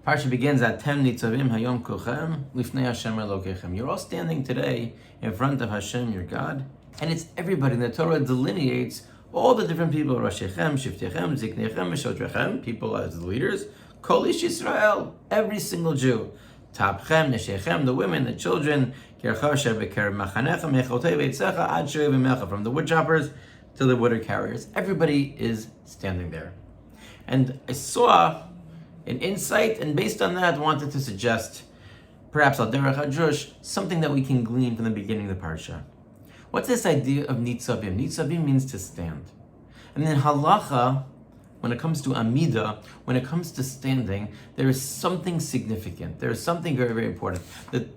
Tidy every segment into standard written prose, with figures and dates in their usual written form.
Parsha begins at Tem Nitzavim Hayom Kuchem Lifnei Hashem Elokechem. You're all standing today in front of Hashem, your God, and it's everybody. The Torah delineates all the different people: Roshechem, Shiftechem, Ziknechem, Meshotrechem, people as the leaders, Kol Ish Yisrael, every single Jew, Tapchem, Neshechem, the women, the children, from the wood choppers to the water carriers. Everybody is standing there. And I saw an insight, and based on that, wanted to suggest, perhaps al derech hadrush, something that we can glean from the beginning of the parsha. What's this idea of Nitzavim? Nitzavim means to stand. And then halacha, when it comes to amida, when it comes to standing, there is something significant. There is something very, very important. The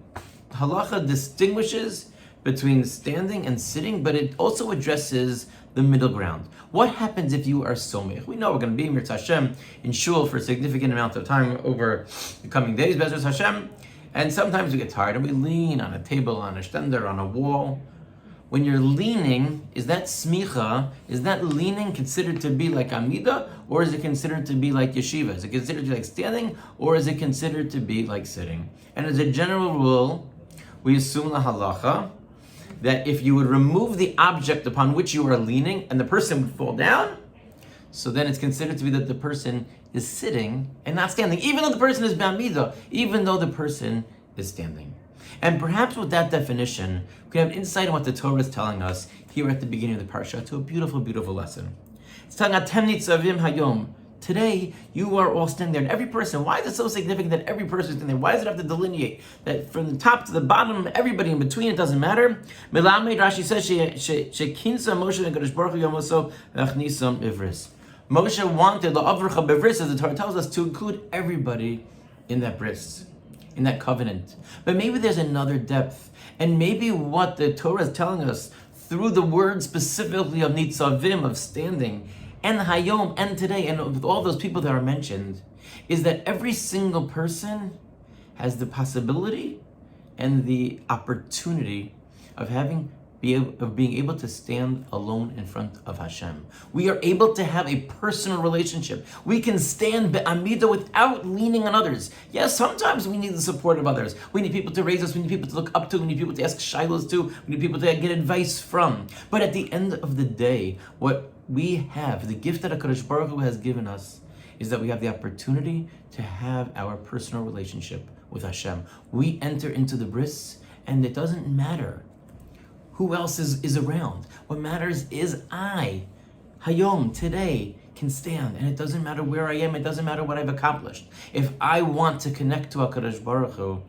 halacha distinguishes between standing and sitting, but it also addresses the middle ground. What happens if you are somech? We know we're going to be Mirz Hashem in shul for a significant amount of time over the coming days, Bezras Hashem, and sometimes we get tired and we lean on a table, on a stender, on a wall. When you're leaning, is that smicha, is that leaning considered to be like amida, or is it considered to be like yeshiva? Is it considered to be like standing, or is it considered to be like sitting? And as a general rule, we assume the halacha that if you would remove the object upon which you are leaning and the person would fall down, so then it's considered to be that the person is sitting and not standing, even though the person is b'amida, even though the person is standing. And perhaps with that definition, we can have insight on what the Torah is telling us here at the beginning of the parsha to a beautiful, beautiful lesson. It's telling us, Tem Nitzavim Hayom. Today, you are all standing there. And every person, why is it so significant that every person is standing there? Why does it have to delineate that from the top to the bottom, everybody in between, it doesn't matter? Melamed, Rashi says, Shekinsa Moshe and Kadosh Baruch Hu Yomoso V'achnisam Ivris. Moshe wanted the Avrucha Bevris, as the Torah tells us, to include everybody in that bris, in that covenant. But maybe there's another depth. And maybe what the Torah is telling us through the word specifically of Nitzavim, of standing, and Hayom, and today, and with all those people that are mentioned, is that every single person has the possibility and the opportunity of being able to stand alone in front of Hashem. We are able to have a personal relationship. We can stand be'amida without leaning on others. Yes, sometimes we need the support of others. We need people to raise us. We need people to look up to. We need people to ask shilos to. We need people to get advice from. But at the end of the day, what we have, the gift that HaKadosh Baruch Hu has given us, is that we have the opportunity to have our personal relationship with Hashem. We enter into the bris, and it doesn't matter who else is around. What matters is I, Hayom, today, can stand. And it doesn't matter where I am, it doesn't matter what I've accomplished. If I want to connect to HaKadosh Baruch Hu,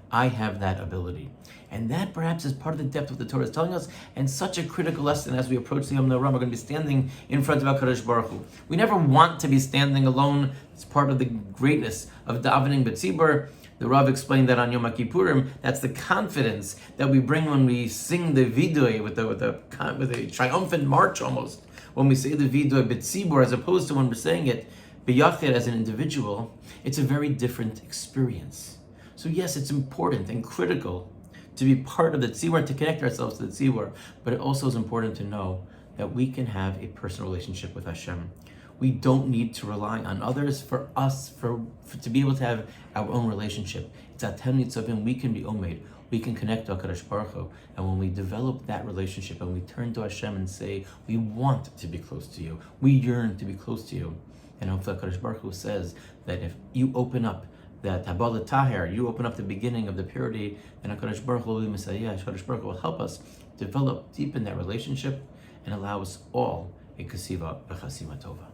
I have that ability. And that perhaps is part of the depth of the Torah is telling us, and such a critical lesson as we approach the Yom Noram. We're going to be standing in front of HaKadosh Baruch Hu. We never want to be standing alone. It's part of the greatness of davening b'tzibur. The Rav explained that on Yom Kippurim. That's the confidence that we bring when we sing the vidoy with a triumphant march almost. When we say the vidoy b'tzibur, as opposed to when we're saying it b'yachid as an individual, it's a very different experience. So yes, it's important and critical to be part of the tzibur, to connect ourselves to the tzibur, but it also is important to know that we can have a personal relationship with Hashem. We don't need to rely on others for us, to be able to have our own relationship. It's at Tem Nitzavim, we can be omed, we can connect to HaKadosh Baruch Hu, and when we develop that relationship and we turn to Hashem and say, we want to be close to you, we yearn to be close to you, and hopefully HaKadosh Baruch Hu says that if you open up that Habal Taher, you open up the beginning of the purity, and HaKadosh Baruch Hu HaKadosh Baruch Hu will help us develop, deepen that relationship, and allow us all a kasiva v'chasima tova.